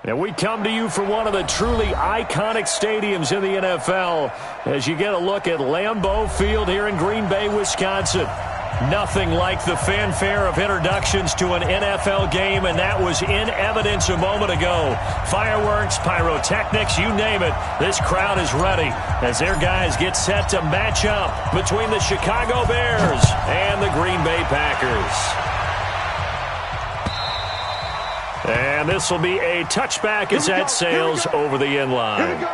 And we come to you from one of the truly iconic stadiums in the NFL as you get a look at Lambeau Field here in Green Bay, Wisconsin. Nothing like the fanfare of introductions to an NFL game, and that was in evidence a moment ago. Fireworks, pyrotechnics, you name it. This crowd is ready as their guys get set to match up between the Chicago Bears and the Green Bay Packers. And this will be a touchback as that sails over the end line.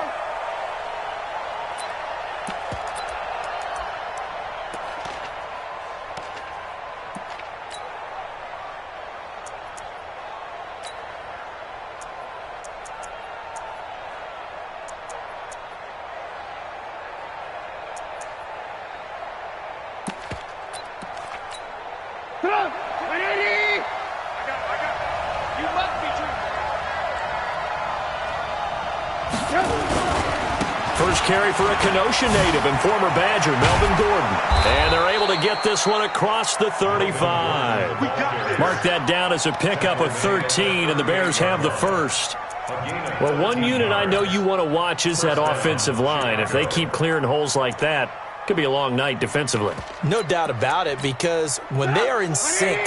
First carry for a Kenosha native and former Badger, Melvin Gordon. And they're able to get this one across the 35. Mark that down as a pickup of 13, and the Bears have the first. Well, one unit I know you want to watch is that offensive line. If they keep clearing holes like that, it could be a long night defensively. No doubt about it, because when they are in sync,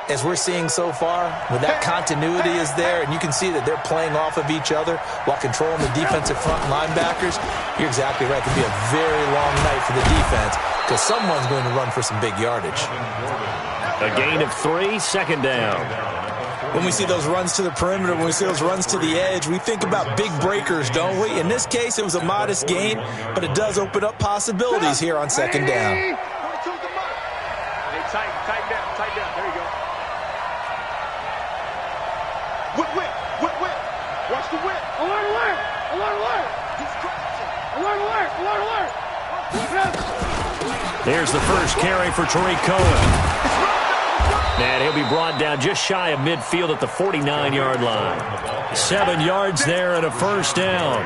as we're seeing so far, when that continuity is there and you can see that they're playing off of each other while controlling the defensive front linebackers, you're exactly right. It could be a very long night for the defense because someone's going to run for some big yardage. A gain of 3, second down. When we see those runs to the perimeter, when we see those runs to the edge, we think about big breakers, don't we? In this case, it was a modest gain, but it does open up possibilities here on second down. Hey, tighten down. There you go. Whip. Watch the whip. Alert. There's the first carry for Tariq Cohen. And he'll be brought down just shy of midfield at the 49-yard line. 7 yards there and a first down.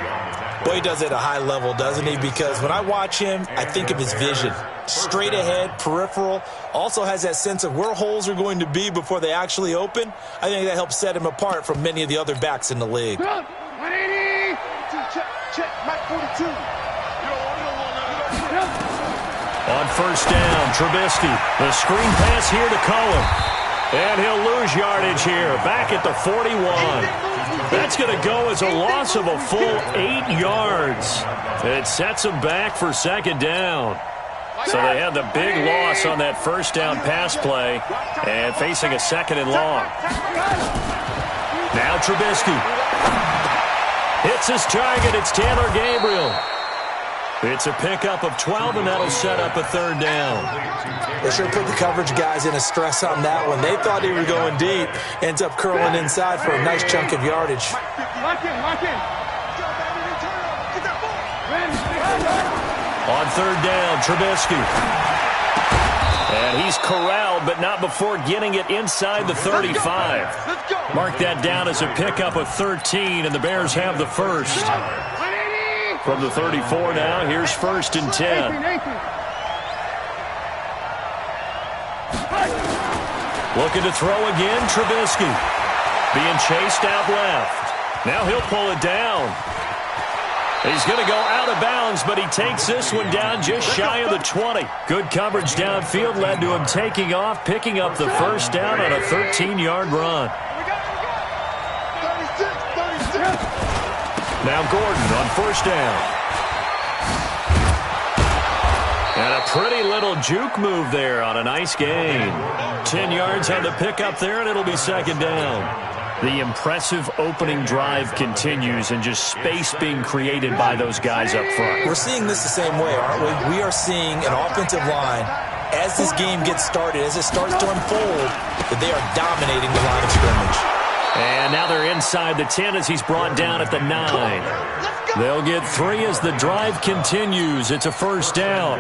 Boy, he does it at a high level, doesn't he? Because when I watch him, I think of his vision. Straight ahead, peripheral. Also has that sense of where holes are going to be before they actually open. I think that helps set him apart from many of the other backs in the league. 180. Check. Mike 42. On first down, Trubisky. The screen pass here to Cohen. And he'll lose yardage here. Back at the 41. That's going to go as a loss of a full 8 yards. It sets them back for second down. So they had the big loss on that first down pass play and facing a second and long. Now Trubisky. Hits his target. It's Taylor Gabriel. It's a pickup of 12, and that'll set up a third down. They sure put the coverage guys in a stress on that one. They thought he was going deep. Ends up curling inside for a nice chunk of yardage. Lock in. On third down, Trubisky. And he's corralled, but not before getting it inside the 35. Mark that down as a pickup of 13, and the Bears have the first. From the 34 now, here's first and 10. Looking to throw again, Trubisky. Being chased out left. Now he'll pull it down. He's going to go out of bounds, but he takes this one down just shy of the 20. Good coverage downfield led to him taking off, picking up the first down on a 13-yard run. Now Gordon on first down. And a pretty little juke move there on a nice gain. 10 yards on the pickup there, and it'll be second down. The impressive opening drive continues, and just space being created by those guys up front. We're seeing this the same way, aren't we? We are seeing an offensive line, as this game gets started, as it starts to unfold, that they are dominating the line of scrimmage. And now they're inside the 10 as he's brought down at the 9. They'll get 3 as the drive continues. It's a first down.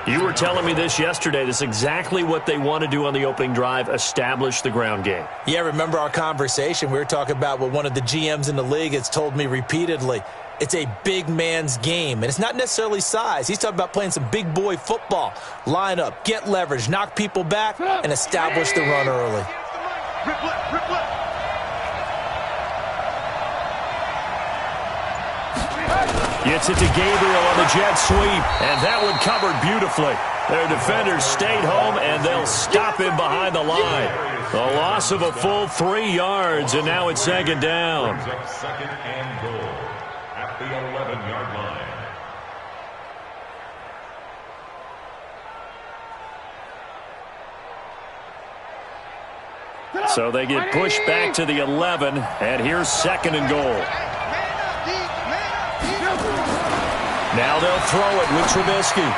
You were telling me this yesterday. This is exactly what they want to do on the opening drive, establish the ground game. Yeah, remember our conversation? We were talking about what one of the GMs in the league has told me repeatedly. It's a big man's game, and it's not necessarily size. He's talking about playing some big boy football. Line up, get leverage, knock people back, and establish the run early. Gets it to Gabriel on the jet sweep, and that one covered beautifully. Their defenders stayed home, and they'll stop him behind the line. A loss of a full 3 yards, and now it's second down. Second and goal at the 11-yard line. So they get pushed back to the 11, and here's second and goal. Now they'll throw it with Trubisky.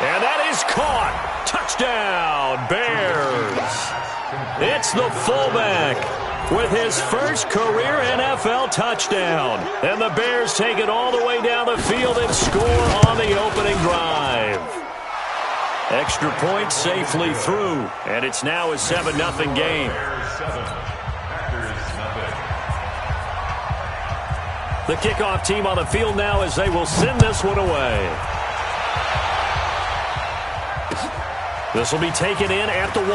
And that is caught. Touchdown, Bears. It's the fullback with his first career NFL touchdown. And the Bears take it all the way down the field and score on the opening drive. Extra point safely through, and it's now a 7-0 game. The kickoff team on the field now as they will send this one away. This will be taken in at the 1.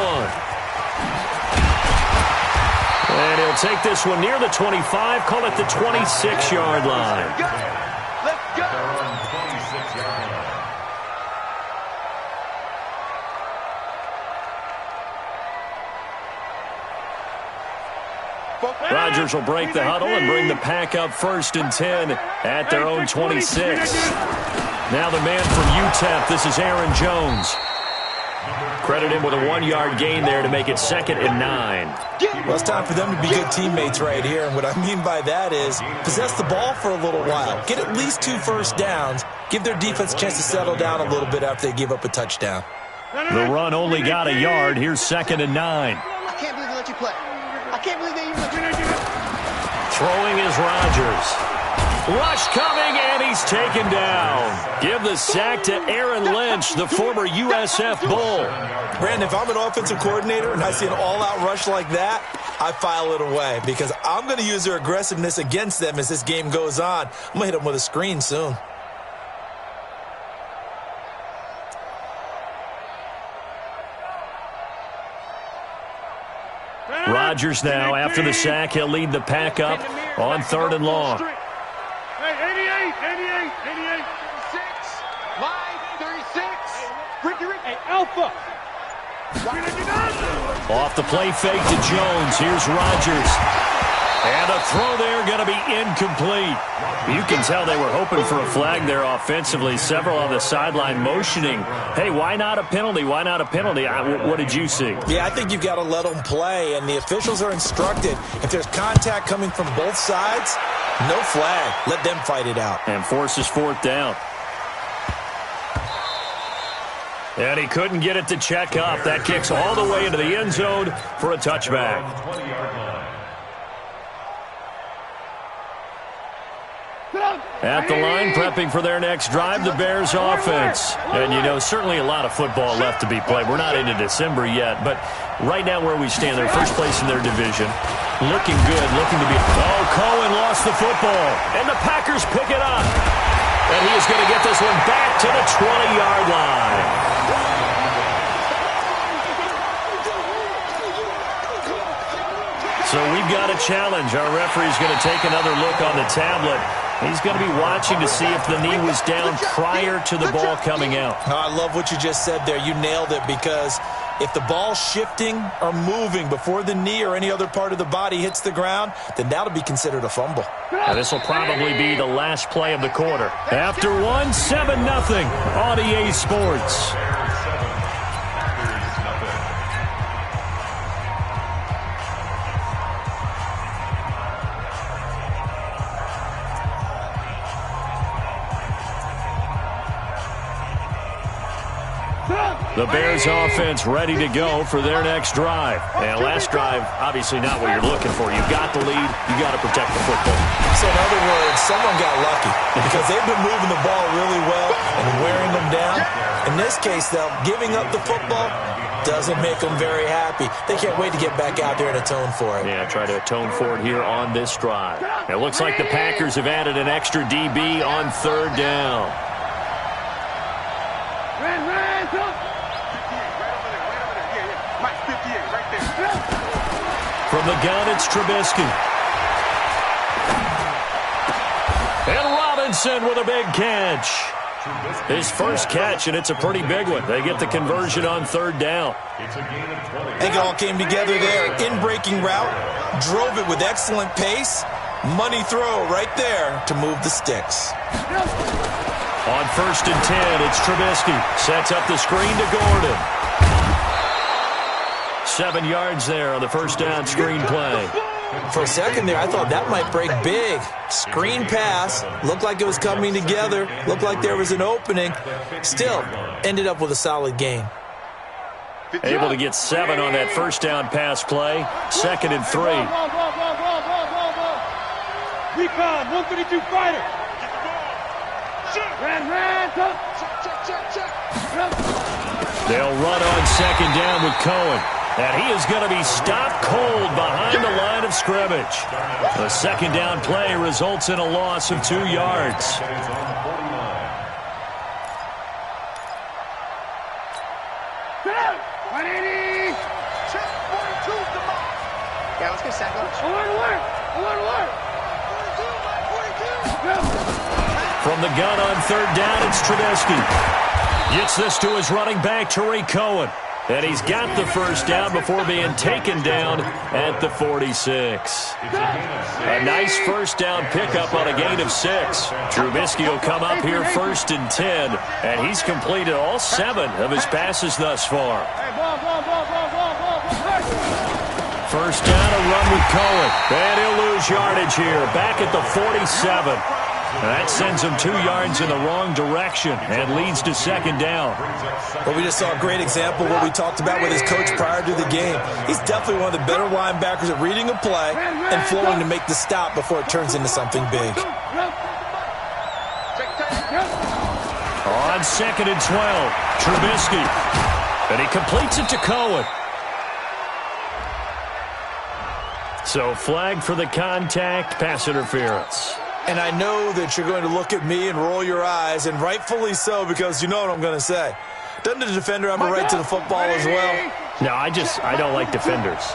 And he'll take this one near the 25, call it the 26-yard line. Let's go. Rodgers will break the huddle and bring the pack up 1st and 10 at their own 26. Now the man from UTEP, this is Aaron Jones. Credit him with a 1-yard gain there to make it 2nd and 9. Well, it's time for them to be good teammates right here. And what I mean by that is possess the ball for a little while. Get at least 2 first downs. Give their defense a chance to settle down a little bit after they give up a touchdown. The run only got a yard. Here's 2nd and 9. I can't believe they let you play. I can't believe they even let you play. Throwing is Rodgers. Rush coming, and he's taken down. Give the sack to Aaron Lynch, the former USF Bull. Brandon, if I'm an offensive coordinator and I see an all-out rush like that, I file it away because I'm going to use their aggressiveness against them as this game goes on. I'm going to hit them with a screen soon. Rodgers now, after the sack, he'll lead the pack up on 3rd and long. Hey, 88, 36, line 36, Ricky, hey, Alpha. Off the play fake to Jones. Here's Rodgers. And a throw there going to be incomplete. You can tell they were hoping for a flag there offensively. Several on the sideline motioning. Hey, why not a penalty? Why not a penalty? What did you see? Yeah, I think you've got to let them play, and the officials are instructed. If there's contact coming from both sides, no flag. Let them fight it out. And forces 4th down. And he couldn't get it to check up. That kicks all the way into the end zone for a touchback. At the line, prepping for their next drive, the Bears offense. And, you know, certainly a lot of football left to be played. We're not into December yet, but right now where we stand, they're first place in their division. Looking good, looking to be... Oh, Cohen lost the football, and the Packers pick it up. And he is going to get this one back to the 20-yard line. So we've got a challenge. Our referee's going to take another look on the tablet. He's going to be watching to see if the knee was down prior to the ball coming out. Oh, I love what you just said there. You nailed it, because if the ball's shifting or moving before the knee or any other part of the body hits the ground, then that'll be considered a fumble. Now, this will probably be the last play of the quarter. After one, 7-0 on EA Sports. The Bears offense ready to go for their next drive. And last drive, obviously not what you're looking for. You've got the lead. You've got to protect the football. So in other words, someone got lucky because they've been moving the ball really well and wearing them down. In this case, though, giving up the football doesn't make them very happy. They can't wait to get back out there and atone for it. Yeah, try to atone for it here on this drive. It looks like the Packers have added an extra DB on 3rd down. From the gun, it's Trubisky. And Robinson with a big catch. His first catch, and it's a pretty big one. They get the conversion on third down. I think it all came together there. In-breaking route, drove it with excellent pace. Money throw right there to move the sticks. On 1st and 10, it's Trubisky. Sets up the screen to Gordon. 7 yards there on the first down screen play. For a second there, I thought that might break big. Screen pass. Looked like it was coming together. Looked like there was an opening. Still, ended up with a solid gain. Able to get 7 on that first down pass play. 2nd and 3. Recon, 132 fighter. They'll run on 2nd down with Cohen. And he is going to be stopped cold behind the line of scrimmage. The 2nd down play results in a loss of 2 yards. Yeah, let's get sack lunch. From the gun on 3rd down, it's Trubisky. Gets this to his running back, Tariq Cohen. And he's got the first down before being taken down at the 46. A nice first down pickup on a gain of 6. Trubisky will come up here 1st and 10, and he's completed all 7 of his passes thus far. First down, a run with Cohen. And he'll lose yardage here, back at the 47. And that sends him 2 yards in the wrong direction and leads to 2nd down. Well, we just saw a great example of what we talked about with his coach prior to the game. He's definitely one of the better linebackers at reading a play and flowing to make the stop before it turns into something big. On 2nd and 12, Trubisky. And he completes it to Cohen. So flag for the contact, pass interference. And I know that you're going to look at me and roll your eyes, and rightfully so, because you know what I'm going to say. Doesn't the defender have a right to the football as well? No, I don't like defenders.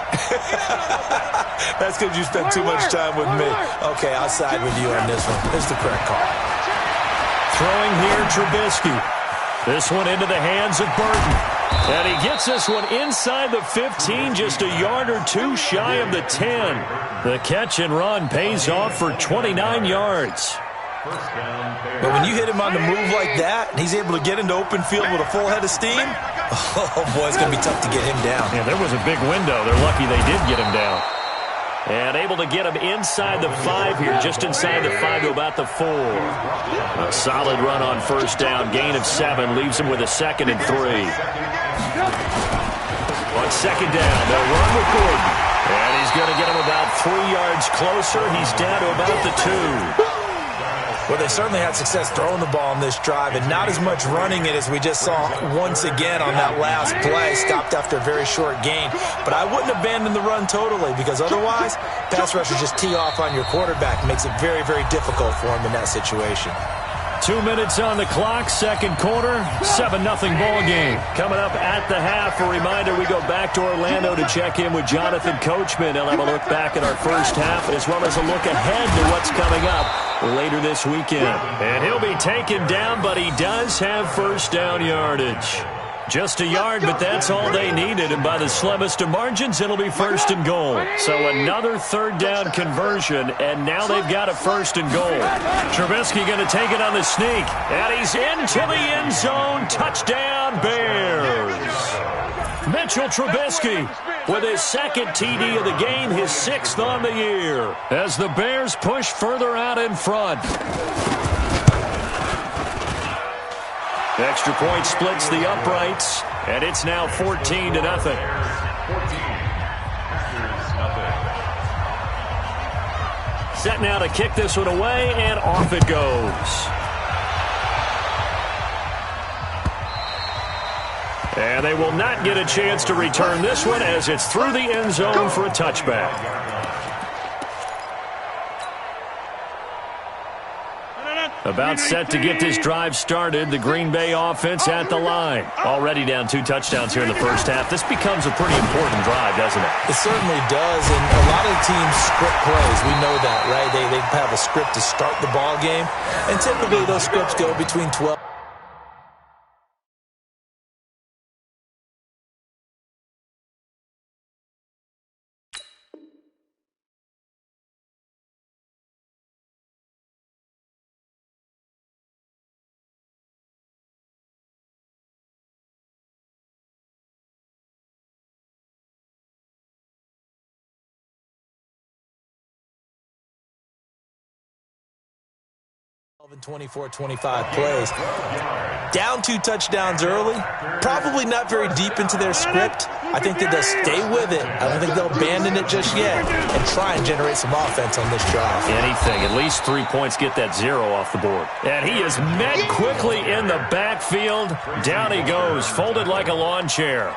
That's because you spent too much time with me. Okay, I'll side with you on this one. It's the correct call. Throwing here, Trubisky. This one into the hands of Burton. And he gets this one inside the 15, just a yard or 2 shy of the 10. The catch and run pays off for 29 yards. But when you hit him on the move like that, and he's able to get into open field with a full head of steam, oh, boy, it's going to be tough to get him down. Yeah, there was a big window. They're lucky they did get him down. And able to get him inside the 5 here, just inside the 5 to about the 4. A solid run on first down, gain of 7, leaves him with a 2nd and 3. On 2nd down, they'll run with Gordon. And he's going to get him about 3 yards closer. He's down to about the 2. Well, they certainly had success throwing the ball on this drive, and not as much running it as we just saw once again on that last play. Stopped after a very short gain. But I wouldn't abandon the run totally, because otherwise, pass rushers just tee off on your quarterback. It makes it very, very difficult for him in that situation. 2 minutes on the clock, 2nd quarter, 7-0 ball game. Coming up at the half, a reminder, we go back to Orlando to check in with Jonathan Coachman. He'll have a look back at our first half, as well as a look ahead to what's coming up later this weekend. And he'll be taken down, but he does have first down yardage. Just a yard, but that's all they needed. And by the slimmest of margins, it'll be 1st and goal. So another 3rd down conversion, and now they've got a 1st and goal. Trubisky going to take it on the sneak. And he's into the end zone. Touchdown, Bears. Mitchell Trubisky with his 2nd TD of the game, his 6th on the year, as the Bears push further out in front. Extra point splits the uprights, and it's now 14-0. Set now to kick this one away, and off it goes. And they will not get a chance to return this one, as it's through the end zone for a touchback. About set to get this drive started, the Green Bay offense at the line. Already down 2 touchdowns here in the first half. This becomes a pretty important drive, doesn't it? It certainly does, and a lot of the teams script plays. We know that, right? They have a script to start the ball game, and typically those scripts go between 12. And 24-25 plays. Down 2 touchdowns early. Probably not very deep into their script. I think that they'll stay with it. I don't think they'll abandon it just yet and try and generate some offense on this drive. Anything. At least 3 points, get that 0 off the board. And he is met quickly in the backfield. Down he goes, folded like a lawn chair.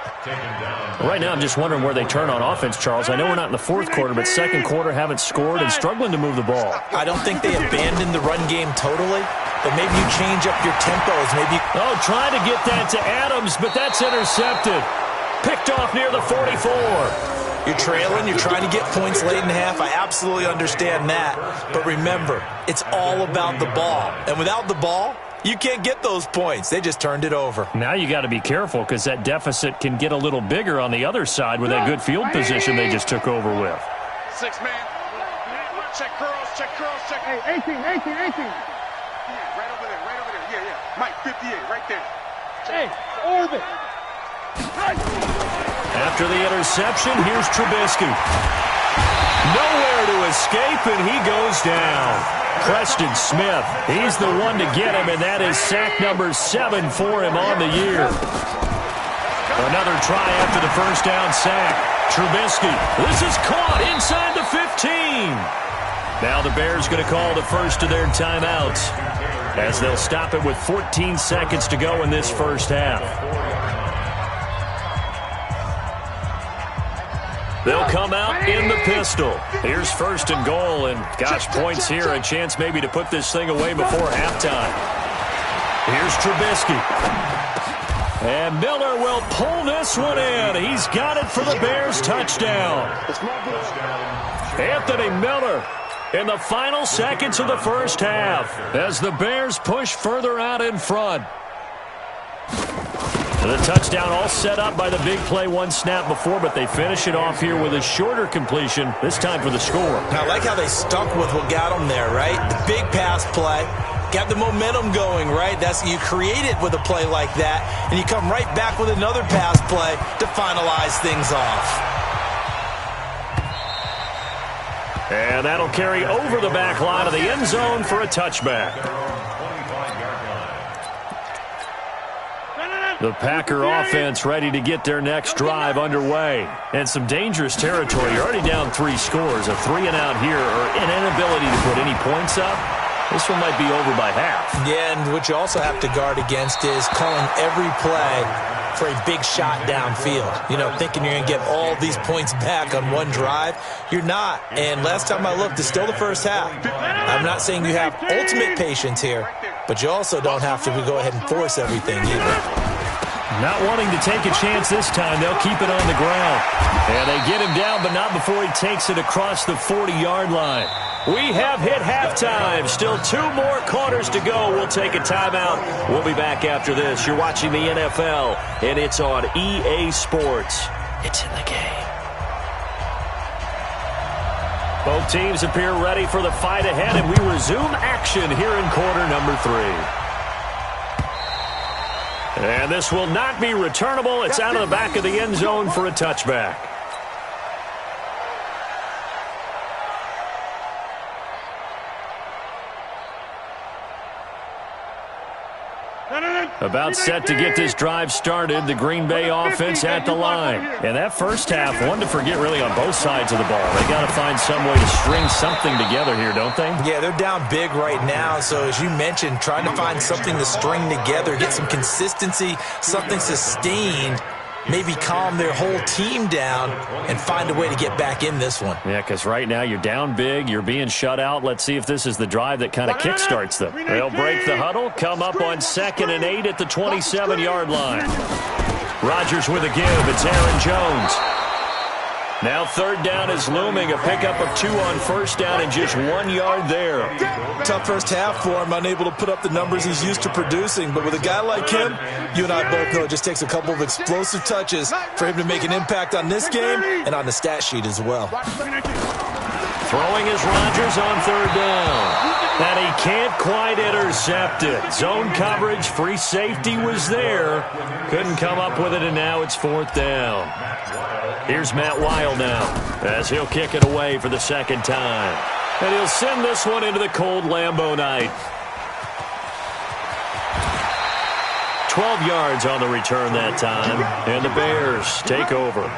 Right now, I'm just wondering where they turn on offense, Charles. I know we're not in the fourth quarter, but second quarter haven't scored and struggling to move the ball. I don't think they abandoned the run game totally, but maybe you change up your tempos. Maybe. Oh, trying to get that to Adams, but that's intercepted. Picked off near the 44. You're trailing. You're trying to get points late in half. I absolutely understand that. But remember, it's all about the ball. And without the ball, you can't get those points. They just turned it over. Now you got to be careful because that deficit can get a little bigger on the other side with that good field position they just took over with. 6 man. Check curls, check curls, check. Hey, 18. Yeah, right over there. Yeah. Mike, 58, right there. Hey, orbit. After the interception, here's Trubisky. Nowhere to escape, and he goes down. Preston Smith, he's the one to get him, and that is sack number 7 for him on the year. Another try after the first down sack. Trubisky, this is caught inside the 15. Now the Bears going to call the first of their timeouts as they'll stop it with 14 seconds to go in this first half. They'll come out in the pistol. Here's first and goal, and gosh, points here, a chance maybe to put this thing away before halftime. Here's Trubisky. And Miller will pull this one in. He's got it for the Bears touchdown. Anthony Miller in the final seconds of the first half as the Bears push further out in front. The touchdown all set up by the big play 1 snap before, but they finish it off here with a shorter completion, this time for the score. I like how they stuck with what got them there, right? The big pass play, got the momentum going, right? You create it with a play like that, and you come right back with another pass play to finalize things off. And that'll carry over the back line of the end zone for a touchback. The Packer offense ready to get their next drive underway. And some dangerous territory. You're already down 3 scores. A 3-and-out here or an inability to put any points up. This one might be over by half. Yeah, and what you also have to guard against is calling every play for a big shot downfield. You know, thinking you're going to get all these points back on one drive. You're not. And last time I looked, it's still the first half. I'm not saying you have ultimate patience here, but you also don't have to go ahead and force everything either. Not wanting to take a chance this time, they'll keep it on the ground. And they get him down, but not before he takes it across the 40-yard line. We have hit halftime. Still 2 more quarters to go. We'll take a timeout. We'll be back after this. You're watching the NFL, and it's on EA Sports. It's in the game. Both teams appear ready for the fight ahead, and we resume action here in quarter number 3. And this will not be returnable. It's out of the back of the end zone for a touchback. About set to get this drive started, the Green Bay offense at the line. And that first half, one to forget really on both sides of the ball. They got to find some way to string something together here, don't they? Yeah, they're down big right now. So as you mentioned, trying to find something to string together, get some consistency, something sustained. maybe calm their whole team down and find a way to get back in this one. Yeah, because right now you're down big, you're being shut out. Let's see if this is the drive that kind of kickstarts them. They'll break the huddle, come up on 2nd and 8 at the 27-yard line. Rodgers with a give. It's Aaron Jones. Now 3rd down is looming. A pickup of 2 on 1st down and just 1 yard there. Tough first half for him, unable to put up the numbers he's used to producing. But with a guy like him, you and I both know it just takes a couple of explosive touches for him to make an impact on this game and on the stat sheet as well. Throwing is Rodgers on 3rd down. And he can't quite intercept it. Zone coverage, free safety was there. Couldn't come up with it, and now it's 4th down. Here's Matt Weil now as he'll kick it away for the 2nd time. And he'll send this one into the cold Lambeau night. 12 yards on the return that time. And the Bears take over.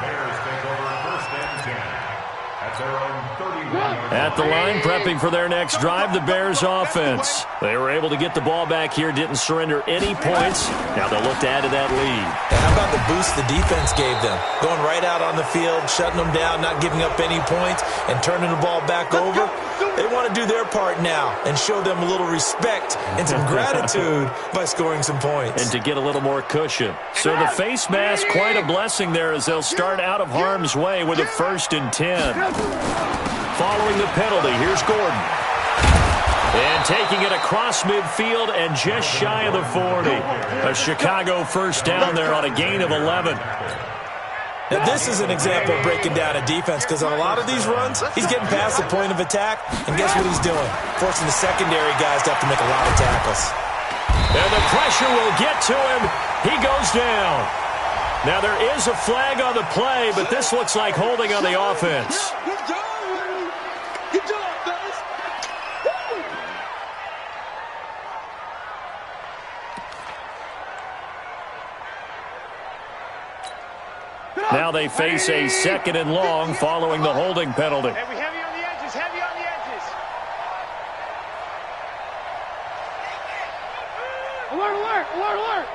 At the line, prepping for their next drive, the Bears offense. They were able to get the ball back here, didn't surrender any points. Now they'll look to add to that lead. And how about the boost the defense gave them? Going right out on the field, shutting them down, not giving up any points, and turning the ball back over. They want to do their part now and show them a little respect and some gratitude by scoring some points. And to get a little more cushion. So the face mask, quite a blessing there as they'll start out of harm's way with a 1st and 10. Following the penalty, here's Gordon. And taking it across midfield and just shy of the 40. A Chicago 1st down there on a gain of 11. Now, this is an example of breaking down a defense because on a lot of these runs, he's getting past the point of attack, and guess what he's doing? Forcing the secondary guys to have to make a lot of tackles. And the pressure will get to him. He goes down. Now, there is a flag on the play, but this looks like holding on the offense. Now they face a 2nd and long following the holding penalty. Heavy on the edges, heavy on the edges. Alert, alert, alert, alert.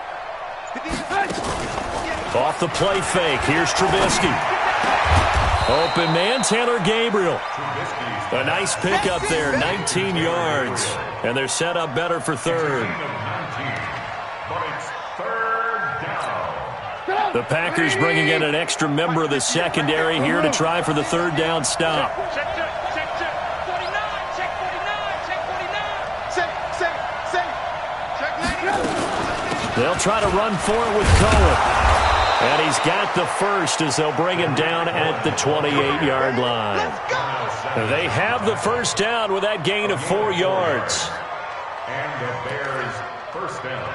Off the play fake, here's Trubisky. Open man, Taylor Gabriel. A nice pickup there, 19 yards. And they're set up better for 3rd. The Packers bringing in an extra member of the secondary here to try for the 3rd down stop. Check 49, check 49. They'll try to run for it with Cohen. And he's got the 1st as they'll bring him down at the 28-yard line. They have the 1st down with that gain of 4 yards. And the Bears 1st down.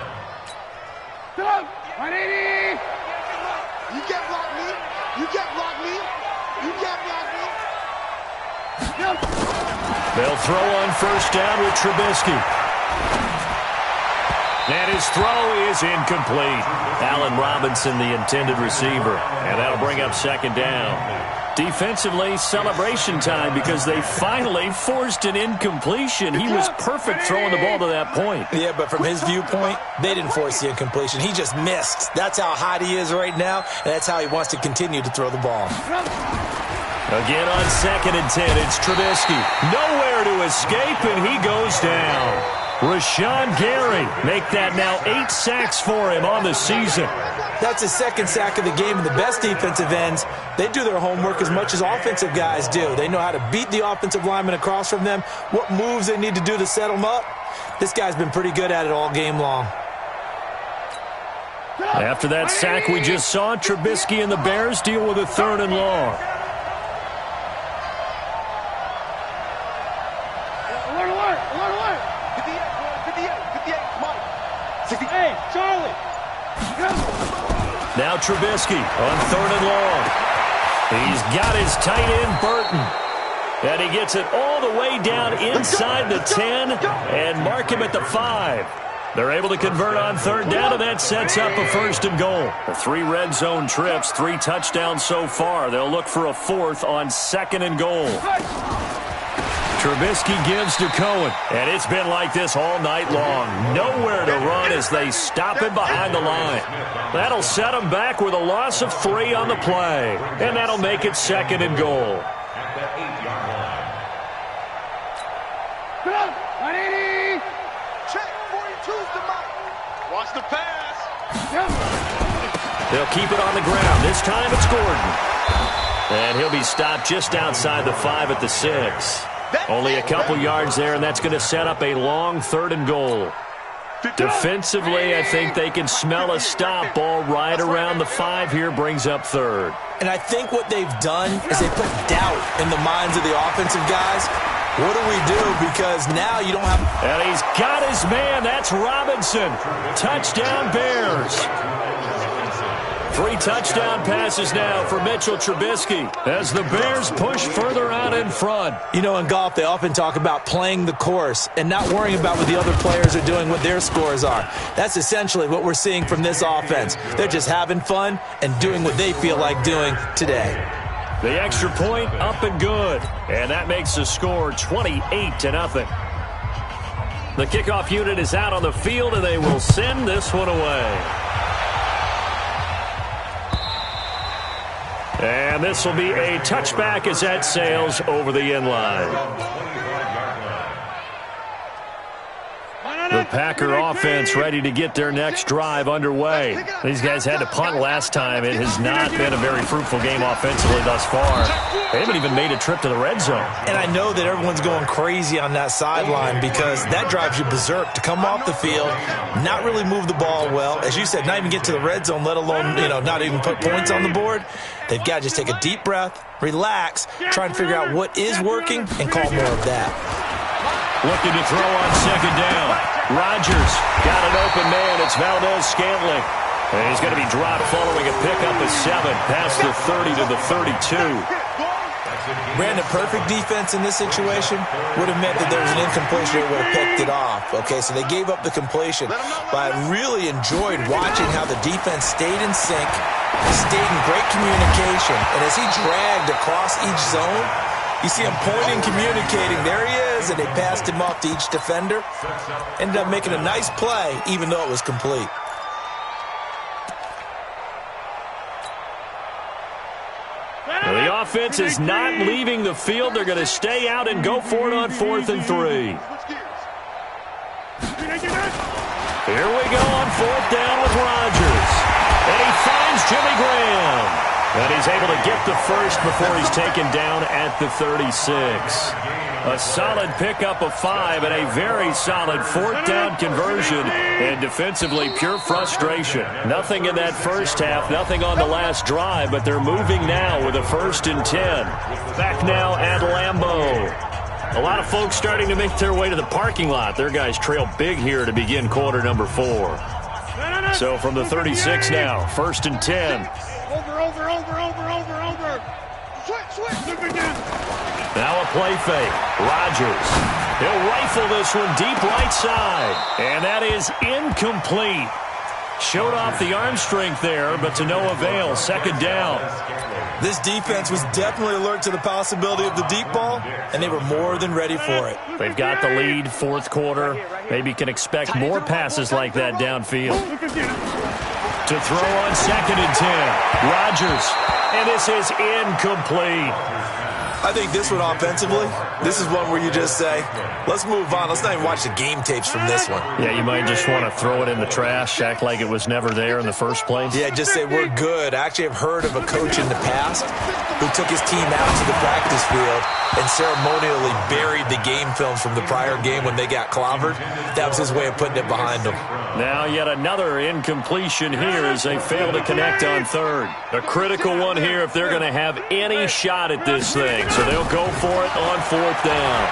180. You can't block me. You can't block me. You can't block me. They'll throw on 1st down with Trubisky. And his throw is incomplete. Allen Robinson, the intended receiver. And that'll bring up 2nd down. Defensively, celebration time because they finally forced an incompletion. He was perfect throwing the ball to that point. Yeah, but from his viewpoint, they didn't force the incompletion. He just missed. That's how hot he is right now, and that's how he wants to continue to throw the ball. Again on 2nd and 10, it's Trubisky. Nowhere to escape, and he goes down. Rashawn Gary make that now 8 sacks for him on the season. That's his 2nd sack of the game, and the best defensive ends, they do their homework as much as offensive guys do. They know how to beat the offensive lineman across from them, what moves they need to do to set them up. This guy's been pretty good at it all game long. After that sack we just saw, Trubisky and the Bears deal with a 3rd and long. Alert, alert, alert, alert. 58, Mike. 68, Charlie. Now Trubisky on 3rd and long. He's got his tight end, Burton. And he gets it all the way down inside the 10 and mark him at the 5. They're able to convert on 3rd down, and that sets up a 1st and goal. 3 red zone trips, 3 touchdowns so far. They'll look for a 4th on 2nd and goal. Trubisky gives to Cohen. And it's been like this all night long. Nowhere to run as they stop him behind the line. That'll set him back with a loss of 3 on the play. And that'll make it 2nd and goal. At the 8-yard line. Check. 42's the mark. Watch the pass. They'll keep it on the ground. This time it's Gordon. And he'll be stopped just outside the 5 at the 6. Only a couple yards there, and that's going to set up a long 3rd and goal. Defensively, I think they can smell a stop ball right around the 5 here, brings up 3rd. And I think what they've done is they put doubt in the minds of the offensive guys. What do we do? Because now you don't have... And he's got his man. That's Robinson. Touchdown, Bears. 3 touchdown passes now for Mitchell Trubisky as the Bears push further out in front. You know, in golf, they often talk about playing the course and not worrying about what the other players are doing, what their scores are. That's essentially what we're seeing from this offense. They're just having fun and doing what they feel like doing today. The extra point up and good. And that makes the score 28-0. The kickoff unit is out on the field, and they will send this one away. And this will be a touchback as that sails over the end line. The Packer offense ready to get their next drive underway. These guys had to punt last time. It has not been a very fruitful game offensively thus far. They haven't even made a trip to the red zone. And I know that everyone's going crazy on that sideline because that drives you berserk to come off the field, not really move the ball well. As you said, not even get to the red zone, let alone, not even put points on the board. They've got to just take a deep breath, relax, try and figure out what is working, and call more of that. Looking to throw on 2nd down. Rodgers got an open man. It's Valdez-Scantling. And he's going to be dropped following a pickup of 7 past the 30 to the 32. Brandon, perfect defense in this situation would have meant that there was an incompletion. They would have picked it off. Okay, so they gave up the completion. But I really enjoyed watching how the defense stayed in sync, stayed in great communication. And as he dragged across each zone, you see him pointing, communicating. There he is, and they passed him off to each defender. Ended up making a nice play, even though it was complete. The offense is not leaving the field. They're going to stay out and go for it on 4th and 3. Here we go on 4th down with Rodgers. And he finds Jimmy Graham. And he's able to get the first before he's taken down at the 36. A solid pickup of 5 and a very solid 4th down conversion. And defensively, pure frustration. Nothing in that first half, nothing on the last drive, but they're moving now with a 1st and 10. Back now at Lambeau. A lot of folks starting to make their way to the parking lot. Their guys trail big here to begin quarter number 4. So from the 36 now, 1st and 10. Over. Switch. Now a play fake. Rodgers. He'll rifle this one deep right side. And that is incomplete. Showed off the arm strength there, but to no avail. 2nd down. This defense was definitely alert to the possibility of the deep ball, and they were more than ready for it. They've got the lead, 4th quarter. Maybe can expect more passes like that downfield. To throw on 2nd and 10. Rodgers. And this is incomplete. I think this one offensively, this is one where you just say, let's move on. Let's not even watch the game tapes from this one. Yeah, you might just want to throw it in the trash, act like it was never there in the first place. Yeah, just say we're good. I actually have heard of a coach in the past who took his team out to the practice field and ceremonially buried the game films from the prior game when they got clobbered. That was his way of putting it behind them. Now yet another incompletion here as they fail to connect on 3rd. A critical one here if they're going to have any shot at this thing. So they'll go for it on 4th down.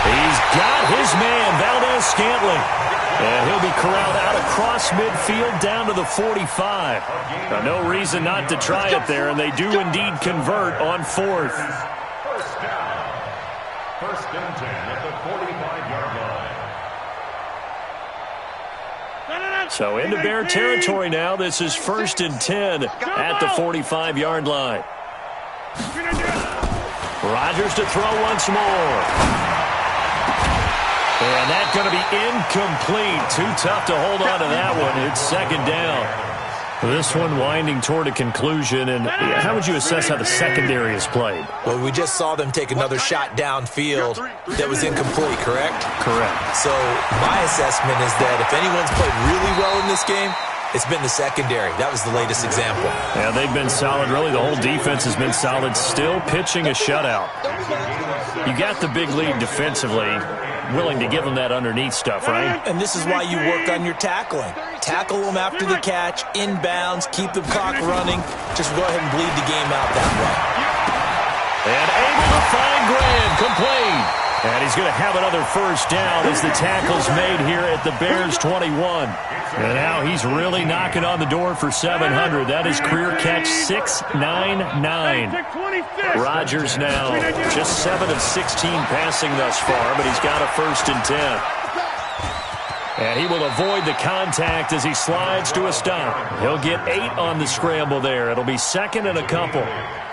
He's got his man, Valdez-Scantling. And he'll be corralled out across midfield down to the 45. Now, no reason not to try it there, and they do indeed convert on 4th. First down. 1st and 10 at the 45-yard line. So into Bear territory now. This is 1st and 10 at the 45-yard line. Rodgers to throw once more. And that's going to be incomplete. Too tough to hold on to that one. It's second down. This one winding toward a conclusion. And how would you assess how the secondary has played? Well, we just saw them take another shot downfield that was incomplete, correct? Correct. So my assessment is that if anyone's played really well in this game, it's been the secondary. That was the latest example. Yeah, they've been solid. Really, the whole defense has been solid. Still pitching a shutout. You got the big lead defensively. Willing to give them that underneath stuff, right? And this is why you work on your tackling. Tackle them after the catch, inbounds, keep the clock running. Just go ahead and bleed the game out that way. And able to find Graham, complete. And he's going to have another first down as the tackle's made here at the Bears 21. And now he's really knocking on the door for 700. That is career catch 699. Rodgers now just 7 of 16 passing thus far, but he's got a 1st and 10. And he will avoid the contact as he slides to a stop. He'll get 8 on the scramble there. It'll be 2nd and a couple.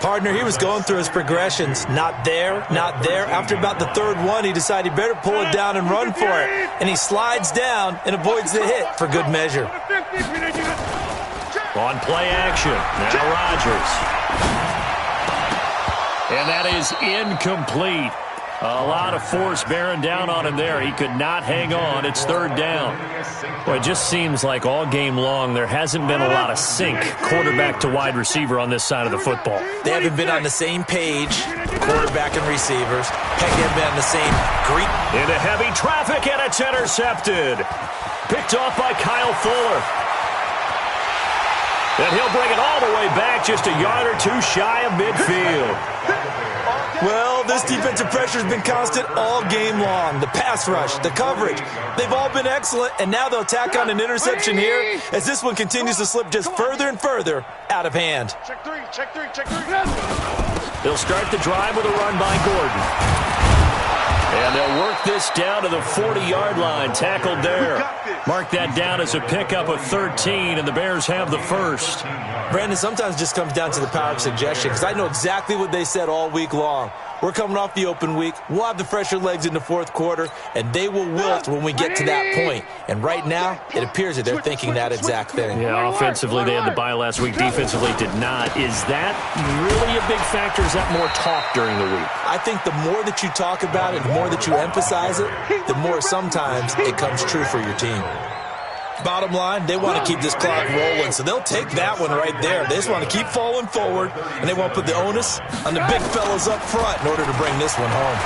Partner, he was going through his progressions. Not there, not there. After about the 3rd one, he decided he better pull it down and run for it. And he slides down and avoids the hit for good measure. On play action, now Rodgers. And that is incomplete. A lot of force bearing down on him there. He could not hang on. It's 3rd down. Well, it just seems like all game long there hasn't been a lot of sync quarterback to wide receiver on this side of the football. They haven't been on the same page, quarterback and receivers. Heck, they haven't been on the same Greek. Into heavy traffic, and it's intercepted. Picked off by Kyle Fuller. And he'll bring it all the way back, just a yard or two shy of midfield. Well, this defensive pressure has been constant all game long. The pass rush, the coverage, they've all been excellent, and now they'll tack on an interception here as this one continues to slip just further and further out of hand. Check three. They'll start the drive with a run by Gordon. And they'll work this down to the 40-yard line. Tackled there. Mark that down as a pickup of 13, and the Bears have the first. Brandon, sometimes it just comes down to the power of suggestion, because I know exactly what they said all week long. We're coming off the open week. We'll have the fresher legs in the 4th quarter, and they will wilt when we get to that point. And right now, it appears that they're thinking that exact thing. Yeah, offensively, they had the bye last week. Defensively, did not. Is that really a big factor? Is that more talk during the week? I think the more that you talk about it, the more that you emphasize it, the more sometimes it comes true for your team. Bottom line, they want to keep this clock rolling, so they'll take that one right there. They just want to keep falling forward, and they want to put the onus on the big fellas up front in order to bring this one home.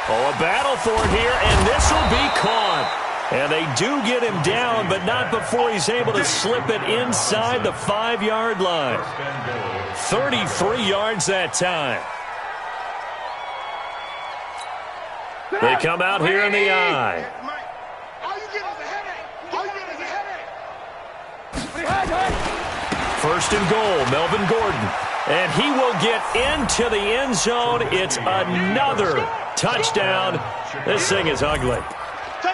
Oh, a battle for it here, and this will be caught. And they do get him down, but not before he's able to slip it inside the 5-yard line. 33 yards that time. They come out here in the eye. First and goal, Melvin Gordon. And he will get into the end zone. It's another touchdown. This thing is ugly.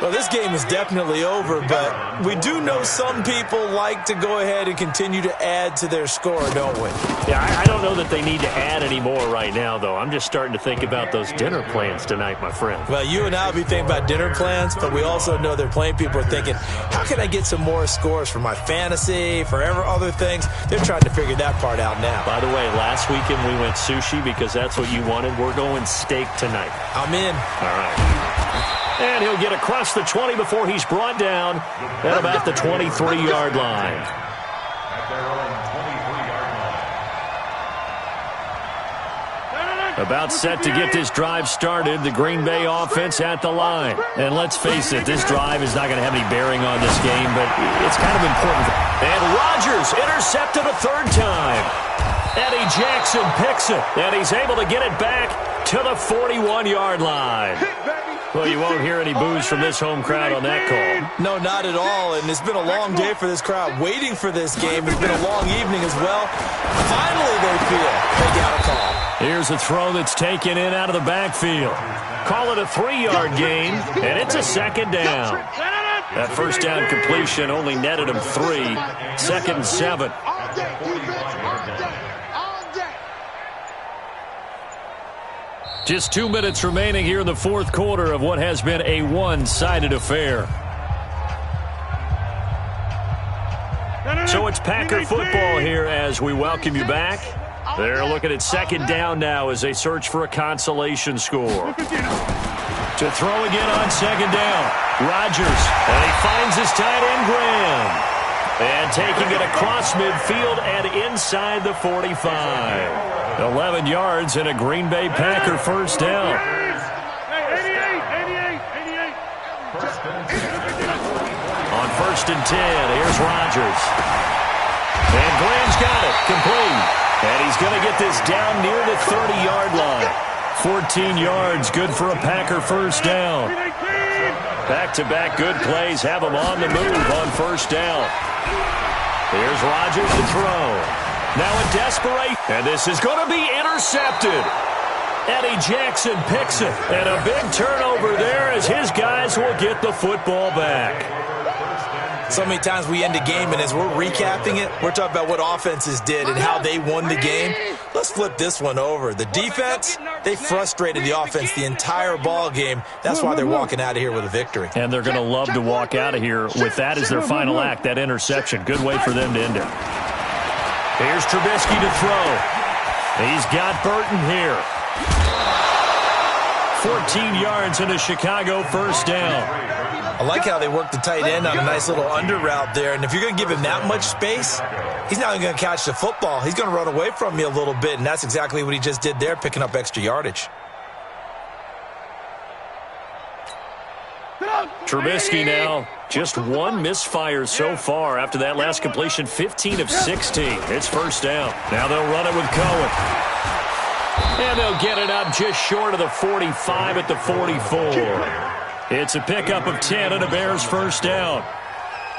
Well, this game is definitely over, but we do know some people like to go ahead and continue to add to their score, don't we? Yeah, I don't know that they need to add any more right now, though. I'm just starting to think about those dinner plans tonight, my friend. Well, you and I will be thinking about dinner plans, but we also know they're playing people are thinking, how can I get some more scores for my fantasy, for other things? They're trying to figure that part out now. By the way, last weekend we went sushi because that's what you wanted. We're going steak tonight. I'm in. All right. And he'll get across the 20 before he's brought down at about the 23-yard line. About set to get this drive started, the Green Bay offense at the line. And let's face it, this drive is not going to have any bearing on this game, but it's kind of important. And Rodgers intercepted a 3rd time. Eddie Jackson picks it, and he's able to get it back to the 41-yard line. Well, you won't hear any boos from this home crowd on that call. No, not at all, and it's been a long day for this crowd waiting for this game. It's been a long evening as well. Finally, they feel they got a call. Here's a throw that's taken in out of the backfield. Call it a 3-yard gain, and it's a 2nd down. That first down completion only netted him 3. 2nd and 7. Just 2 minutes remaining here in the fourth quarter of what has been a one-sided affair. So it's Packer football here as we welcome you back. They're looking at second down now as they search for a consolation score. To throw again on second down, Rodgers, and he finds his tight end, Graham. And taking it across midfield and inside the 45. 11 yards and a Green Bay Packer first down. 88. On first and 10, here's Rodgers. And Graham's got it, complete. And he's going to get this down near the 30-yard line. 14 yards, good for a Packer first down. Back-to-back good plays have him on the move on first down. Here's Rodgers to throw. Now a desperate, and this is going to be intercepted. Eddie Jackson picks it, and a big turnover there as his guys will get the football back. So many times we end a game, and as we're recapping it, we're talking about what offenses did and how they won the game. Let's flip this one over. The defense, they frustrated the offense the entire ball game. That's why they're walking out of here with a victory. And they're going to love to walk out of here with that as their final act, that interception. Good way for them to end it. Here's Trubisky to throw. He's got Burton here. 14 yards and a Chicago first down. I like how they work the tight end on a nice little under route there. And if you're going to give him that much space, he's not going to catch the football. He's going to run away from you a little bit, and that's exactly what he just did there, picking up extra yardage. Trubisky now, just one misfire so far after that last completion, 15 of 16. It's first down. Now they'll run it with Cohen. And they'll get it up just short of the 45 at the 44. It's a pickup of 10 and a Bears first down.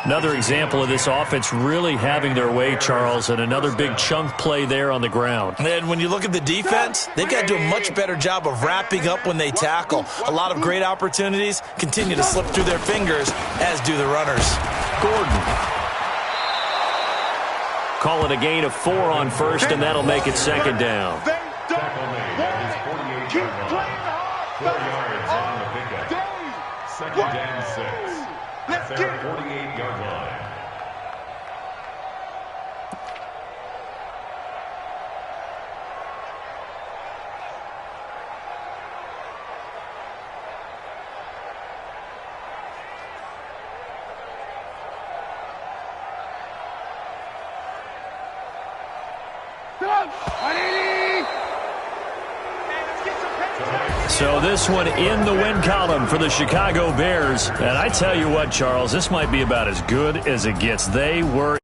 Another example of this offense really having their way, Charles, and another big chunk play there on the ground. And when you look at the defense, they've got to do a much better job of wrapping up when they tackle. A lot of great opportunities continue to slip through their fingers, as do the runners. Gordon. Call it a gain of 4 on first, and that'll make it second down. Keep playing hard. 4 yards on the pickup. Second and 6. Let's Their get it. 48-yard line. So this one in the win column for the Chicago Bears. And I tell you what, Charles, this might be about as good as it gets. They were